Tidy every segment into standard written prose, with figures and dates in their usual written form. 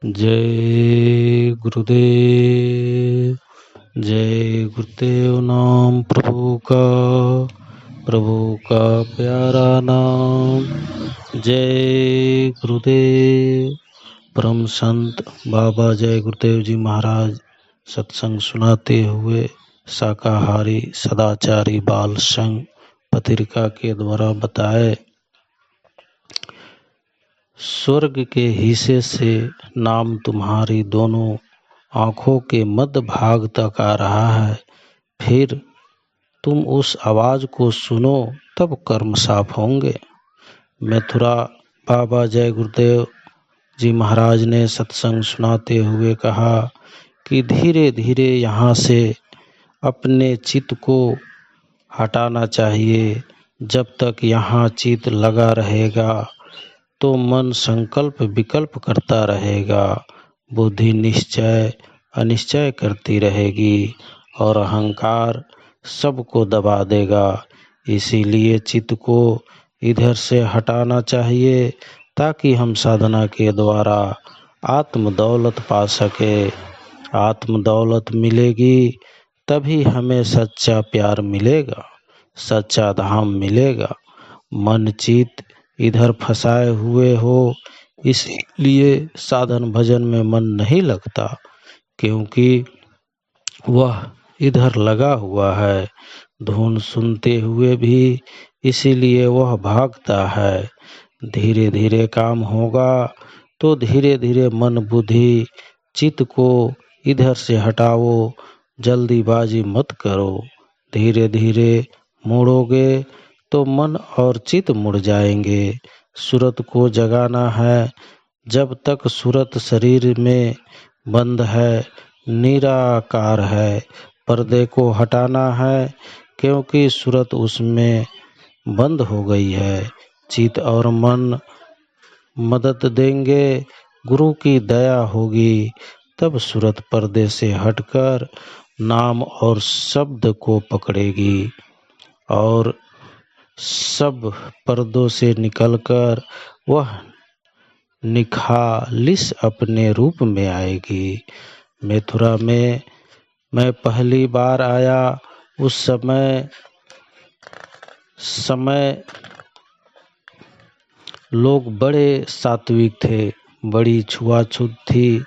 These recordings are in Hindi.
जय गुरुदेव। जय गुरुदेव नाम प्रभु का प्यारा नाम। जय गुरुदेव। परम संत बाबा जय गुरुदेव जी महाराज सत्संग सुनाते हुए शाकाहारी सदाचारी बाल संघ पत्रिका के द्वारा बताए, स्वर्ग के हिस्से से नाम तुम्हारी दोनों आँखों के मध्य भाग तक आ रहा है। फिर तुम उस आवाज को सुनो, तब कर्म साफ होंगे। मथुरा बाबा जय गुरुदेव जी महाराज ने सत्संग सुनाते हुए कहा कि धीरे धीरे यहाँ से अपने चित्त को हटाना चाहिए। जब तक यहाँ चित्त लगा रहेगा तो मन संकल्प विकल्प करता रहेगा, बुद्धि निश्चय अनिश्चय करती रहेगी और अहंकार सबको दबा देगा। इसीलिए चित्त को इधर से हटाना चाहिए ताकि हम साधना के द्वारा आत्म दौलत पा सके। आत्म दौलत मिलेगी तभी हमें सच्चा प्यार मिलेगा, सच्चा धाम मिलेगा। मन चित्त इधर फंसाए हुए हो, इसलिए साधन भजन में मन नहीं लगता, क्योंकि वह इधर लगा हुआ है। धुन सुनते हुए भी इसीलिए वह भागता है। धीरे धीरे काम होगा तो धीरे धीरे मन बुद्धि चित्त को इधर से हटाओ, जल्दीबाजी मत करो। धीरे धीरे मुड़ोगे तो मन और चित्त मुड़ जाएंगे। सूरत को जगाना है। जब तक सूरत शरीर में बंद है, निराकार है, पर्दे को हटाना है, क्योंकि सूरत उसमें बंद हो गई है। चित्त और मन मदद देंगे, गुरु की दया होगी, तब सूरत पर्दे से हटकर नाम और शब्द को पकड़ेगी और सब पर्दों से निकलकर वह निखालिस अपने रूप में आएगी। मथुरा में मैं पहली बार आया, उस समय लोग बड़े सात्विक थे, बड़ी छुआछूत थी।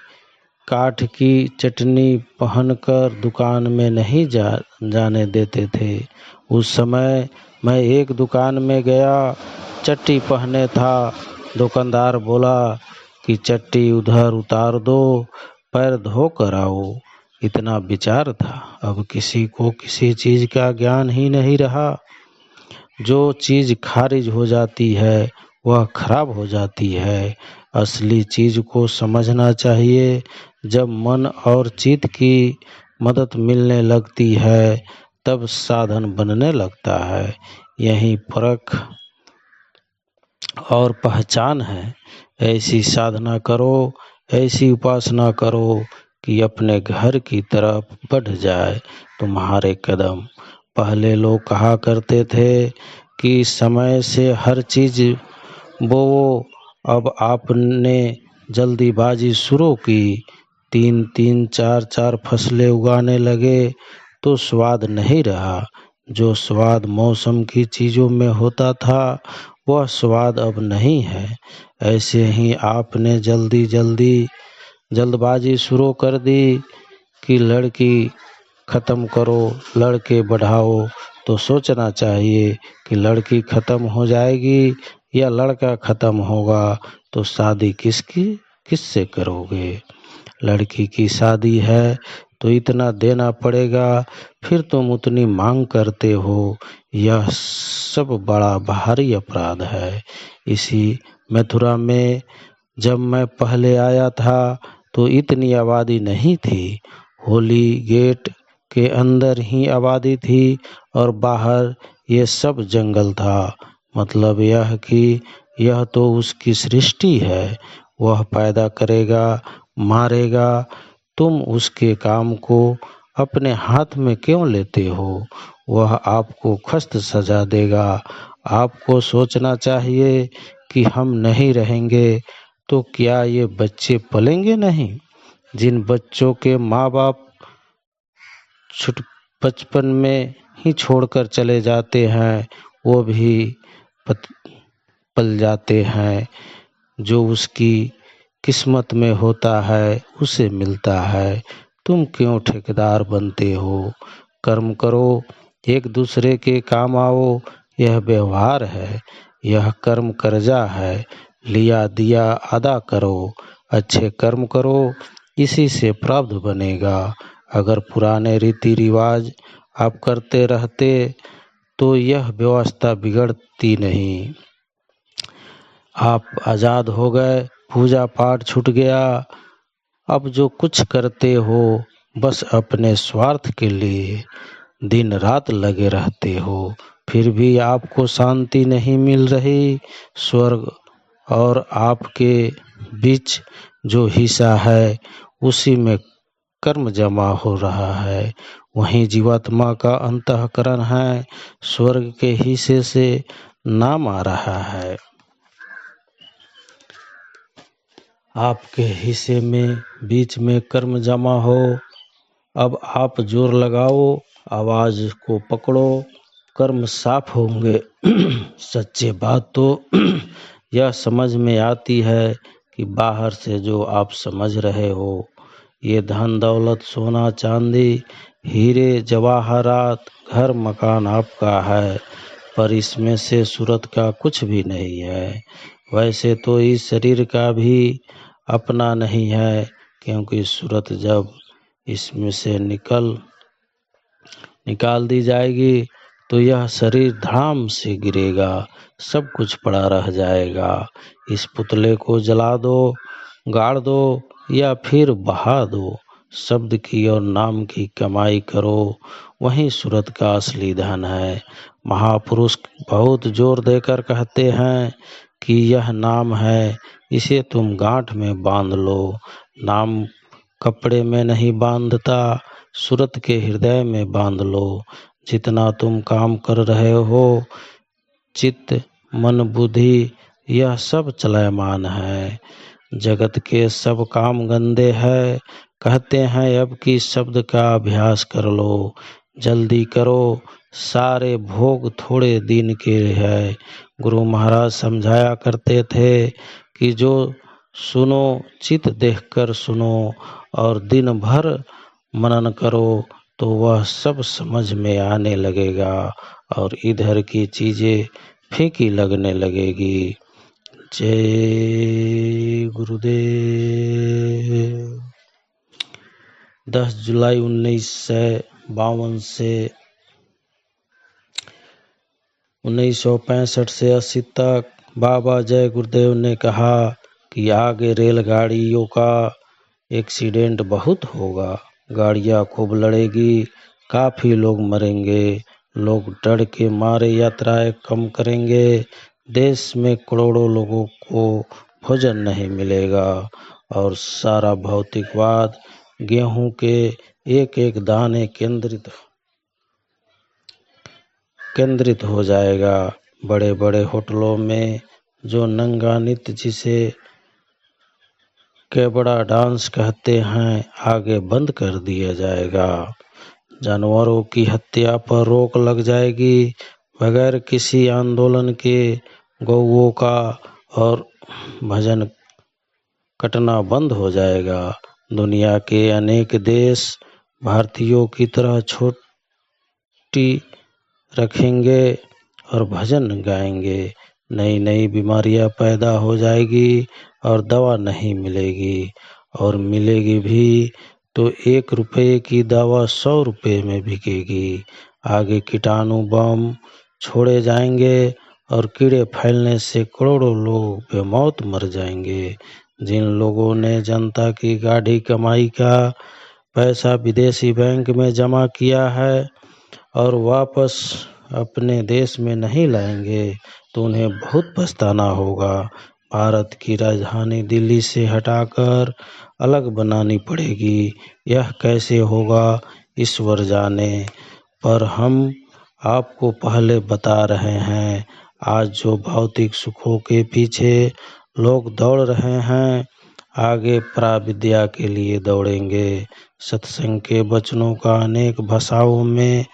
काठ की चटनी पहनकर दुकान में नहीं जाने देते थे। उस समय मैं एक दुकान में गया, चट्टी पहने था। दुकानदार बोला कि चट्टी उधर उतार दो, पैर धो कर आओ। इतना विचार था। अब किसी को किसी चीज का ज्ञान ही नहीं रहा। जो चीज खारिज हो जाती है वह खराब हो जाती है। असली चीज को समझना चाहिए। जब मन और चित्त की मदद मिलने लगती है तब साधन बनने लगता है। यही फर्क और पहचान है। ऐसी साधना करो, ऐसी उपासना करो कि अपने घर की तरफ बढ़ जाए तुम्हारे कदम। पहले लोग कहा करते थे कि समय से हर चीज बोओ। अब आपने जल्दीबाजी शुरू की, 3-3, 4-4 फसलें उगाने लगे तो स्वाद नहीं रहा। जो स्वाद मौसम की चीजों में होता था वह स्वाद अब नहीं है। ऐसे ही आपने जल्दबाजी शुरू कर दी कि लड़की खत्म करो, लड़के बढ़ाओ, तो सोचना चाहिए कि लड़की खत्म हो जाएगी या लड़का खत्म होगा तो शादी किससे करोगे। लड़की की शादी है तो इतना देना पड़ेगा, फिर तुम उतनी मांग करते हो। यह सब बड़ा भारी अपराध है। इसी मथुरा में जब मैं पहले आया था तो इतनी आबादी नहीं थी। होली गेट के अंदर ही आबादी थी और बाहर ये सब जंगल था। मतलब यह कि यह तो उसकी सृष्टि है। वह पैदा करेगा, मारेगा, तुम उसके काम को अपने हाथ में क्यों लेते हो। वह आपको खस्त सजा देगा। आपको सोचना चाहिए कि हम नहीं रहेंगे तो क्या ये बच्चे पलेंगे नहीं? जिन बच्चों के माँ बाप बचपन में ही छोड़कर चले जाते हैं वो भी पल जाते हैं। जो उसकी किस्मत में होता है उसे मिलता है। तुम क्यों ठेकेदार बनते हो? कर्म करो, एक दूसरे के काम आओ। यह व्यवहार है, यह कर्म कर्जा है। लिया दिया अदा करो, अच्छे कर्म करो, इसी से प्राप्त बनेगा। अगर पुराने रीति रिवाज आप करते रहते तो यह व्यवस्था बिगड़ती नहीं। आप आज़ाद हो गए, पूजा पाठ छूट गया। अब जो कुछ करते हो बस अपने स्वार्थ के लिए दिन रात लगे रहते हो, फिर भी आपको शांति नहीं मिल रही। स्वर्ग और आपके बीच जो हिस्सा है उसी में कर्म जमा हो रहा है। वहीं जीवात्मा का अंतःकरण है, स्वर्ग के हिस्से से नाम आ रहा है। आपके हिस्से में बीच में कर्म जमा हो। अब आप जोर लगाओ, आवाज को पकड़ो, कर्म साफ होंगे। सच्ची बात तो यह समझ में आती है कि बाहर से जो आप समझ रहे हो ये धन दौलत सोना चांदी हीरे जवाहरात घर मकान आपका है, पर इसमें से सूरत का कुछ भी नहीं है। वैसे तो इस शरीर का भी अपना नहीं है, क्योंकि सूरत जब इसमें से निकाल दी जाएगी तो यह शरीर धड़ाम से गिरेगा, सब कुछ पड़ा रह जाएगा। इस पुतले को जला दो, गाड़ दो या फिर बहा दो। शब्द की और नाम की कमाई करो, वही सूरत का असली धन है। महापुरुष बहुत जोर देकर कहते हैं कि यह नाम है, इसे तुम गांठ में बांध लो। नाम कपड़े में नहीं बांधता, सूरत के हृदय में बांध लो। जितना तुम काम कर रहे हो, चित्त मन बुद्धि यह सब चलयमान है। जगत के सब काम गंदे हैं। कहते हैं अब की शब्द का अभ्यास कर लो, जल्दी करो, सारे भोग थोड़े दिन के है। गुरु महाराज समझाया करते थे कि जो सुनो चित देखकर सुनो और दिन भर मनन करो तो वह सब समझ में आने लगेगा और इधर की चीजें फीकी लगने लगेगी। जय गुरुदेव। 10 जुलाई 1952 से 1965 से 80 तक बाबा जय गुरुदेव ने कहा कि आगे रेलगाड़ियों का एक्सीडेंट बहुत होगा, गाड़ियां खूब लड़ेगी, काफी लोग मरेंगे, लोग डर के मारे यात्राएं कम करेंगे, देश में करोड़ों लोगों को भोजन नहीं मिलेगा और सारा भौतिकवाद गेहूं के एक एक दाने केंद्रित हो जाएगा। बड़े बड़े होटलों में जो नंगा नृत्य जिसे केबड़ा डांस कहते हैं आगे बंद कर दिया जाएगा। जानवरों की हत्या पर रोक लग जाएगी। बगैर किसी आंदोलन के गौओं का और भजन कटना बंद हो जाएगा। दुनिया के अनेक देश भारतीयों की तरह छोटी रखेंगे और भजन गाएंगे। नई नई बीमारियां पैदा हो जाएगी और दवा नहीं मिलेगी, और मिलेगी भी तो 1 रुपये की दवा 100 रुपये में बिकेगी। आगे कीटाणु बम छोड़े जाएंगे और कीड़े फैलने से करोड़ों लोग बेमौत मर जाएंगे। जिन लोगों ने जनता की गाढ़ी कमाई का पैसा विदेशी बैंक में जमा किया है और वापस अपने देश में नहीं लाएंगे तो उन्हें बहुत पछताना होगा। भारत की राजधानी दिल्ली से हटाकर अलग बनानी पड़ेगी। यह कैसे होगा ईश्वर जाने, पर हम आपको पहले बता रहे हैं। आज जो भौतिक सुखों के पीछे लोग दौड़ रहे हैं, आगे पराविद्या के लिए दौड़ेंगे। सत्संग के वचनों का अनेक भाषाओं में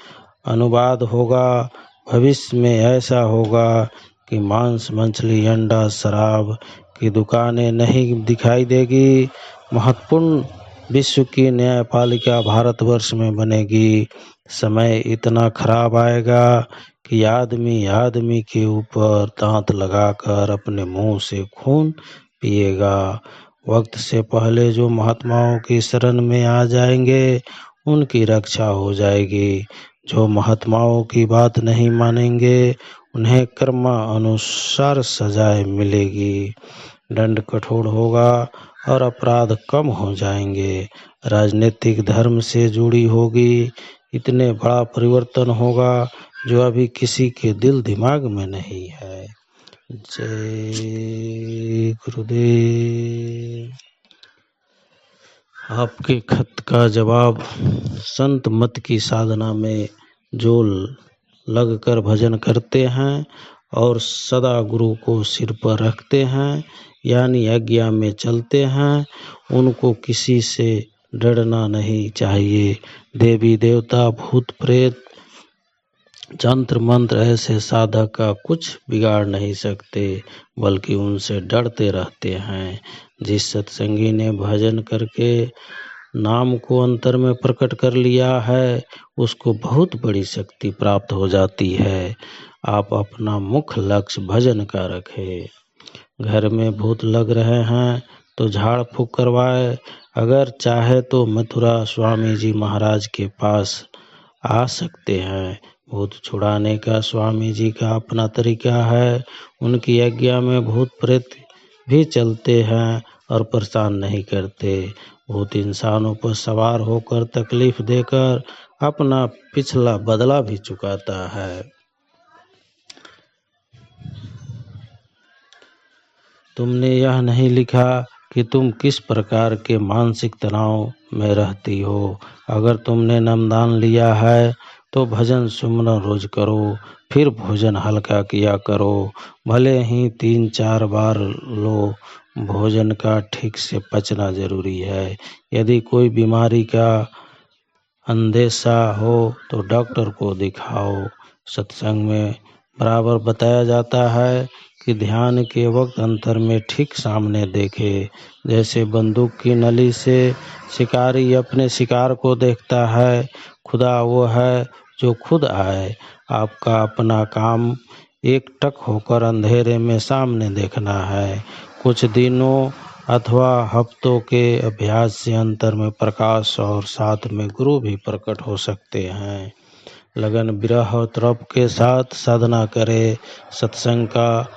अनुवाद होगा। भविष्य में ऐसा होगा कि मांस, मछली, अंडा, शराब की दुकानें नहीं दिखाई देगी। महत्वपूर्ण विश्व की न्यायपालिका भारतवर्ष में बनेगी। समय इतना खराब आएगा कि आदमी आदमी के ऊपर दांत लगाकर अपने मुंह से खून पिएगा। वक्त से पहले जो महात्माओं की शरण में आ जाएंगे उनकी रक्षा हो जाएगी। जो महात्माओं की बात नहीं मानेंगे उन्हें कर्म अनुसार सजाएं मिलेगी। दंड कठोर होगा और अपराध कम हो जाएंगे। राजनीतिक धर्म से जुड़ी होगी। इतने बड़ा परिवर्तन होगा जो अभी किसी के दिल दिमाग में नहीं है। जय गुरुदेव। आपके खत का जवाब। संत मत की साधना में जो लगकर भजन करते हैं और सदा गुरु को सिर पर रखते हैं, यानी आज्ञा में चलते हैं, उनको किसी से डरना नहीं चाहिए। देवी देवता, भूत प्रेत, जंत्र मंत्र ऐसे साधक का कुछ बिगाड़ नहीं सकते, बल्कि उनसे डरते रहते हैं। जिस सत्संगी ने भजन करके नाम को अंतर में प्रकट कर लिया है, उसको बहुत बड़ी शक्ति प्राप्त हो जाती है। आप अपना मुख्य लक्ष्य भजन का रखें। घर में भूत लग रहे हैं तो झाड़ फूक करवाए। अगर चाहे तो मथुरा स्वामी जी महाराज के पास आ सकते हैं। भूत छुड़ाने का स्वामी जी का अपना तरीका है। उनकी आज्ञा में भूत प्रेत भी चलते हैं और परेशान नहीं करते। भूत इंसानों पर सवार होकर तकलीफ देकर अपना पिछला बदला भी चुकाता है। तुमने यह नहीं लिखा कि तुम किस प्रकार के मानसिक तनाव में रहती हो। अगर तुमने नामदान लिया है तो भजन सुमरन रोज करो, फिर भोजन हल्का किया करो। भले ही 3-4 बार लो, भोजन का ठीक से पचना जरूरी है। यदि कोई बीमारी का अंदेशा हो तो डॉक्टर को दिखाओ। सत्संग में बराबर बताया जाता है कि ध्यान के वक्त अंतर में ठीक सामने देखे। जैसे बंदूक की नली से शिकारी अपने शिकार को देखता है, खुदा वो है जो खुद आए। आपका अपना काम एकटक होकर अंधेरे में सामने देखना है। कुछ दिनों अथवा हफ्तों के अभ्यास से अंतर में प्रकाश और साथ में गुरु भी प्रकट हो सकते हैं। लगन, विरह और तप के साथ साधना करें। सत्संग का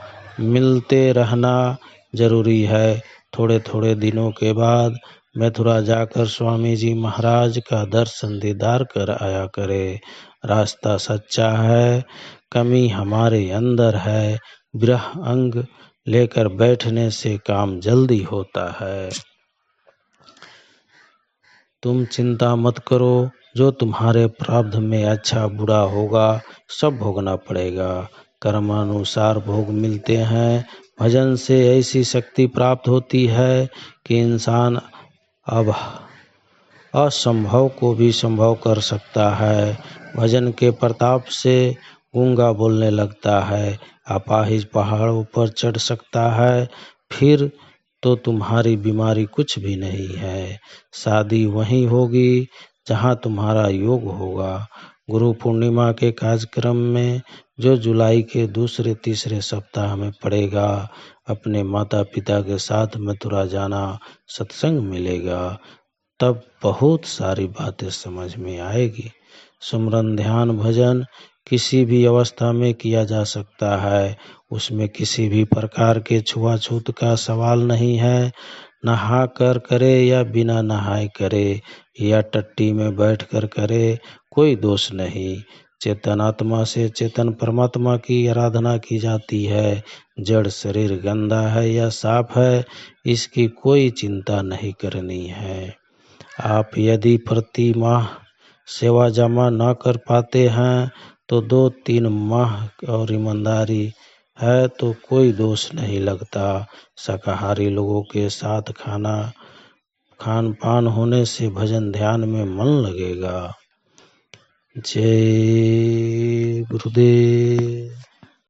मिलते रहना जरूरी है। थोड़े थोड़े दिनों के बाद मथुरा जाकर स्वामी जी महाराज का दर्शन दीदार कर आया करे। रास्ता सच्चा है, कमी हमारे अंदर है। विरह अंग लेकर बैठने से काम जल्दी होता है। तुम चिंता मत करो, जो तुम्हारे प्रारब्ध में अच्छा बुरा होगा सब भोगना पड़ेगा। कर्मानुसार भोग मिलते हैं। भजन से ऐसी शक्ति प्राप्त होती है कि इंसान अब असंभव को भी संभव कर सकता है। भजन के प्रताप से गूंगा बोलने लगता है, अपाहिज पहाड़ों पर चढ़ सकता है। फिर तो तुम्हारी बीमारी कुछ भी नहीं है। शादी वहीं होगी जहां तुम्हारा योग होगा। गुरु पूर्णिमा के कार्यक्रम में जो जुलाई के दूसरे तीसरे सप्ताह में पड़ेगा, अपने माता पिता के साथ मथुरा जाना, सत्संग मिलेगा। तब बहुत सारी बातें समझ में आएगी। सुमरन, ध्यान, भजन किसी भी अवस्था में किया जा सकता है। उसमें किसी भी प्रकार के छुआछूत का सवाल नहीं है। नहा कर करे या बिना नहाए करे या टट्टी में बैठ कर करे, कोई दोष नहीं। चेतन आत्मा से चेतन परमात्मा की आराधना की जाती है। जड़ शरीर गंदा है या साफ है, इसकी कोई चिंता नहीं करनी है। आप यदि प्रति माह सेवा जमा न कर पाते हैं तो 2-3 माह और ईमानदारी है तो कोई दोष नहीं लगता। शाकाहारी लोगों के साथ खान पान होने से भजन ध्यान में मन लगेगा। जय गुरुदेव।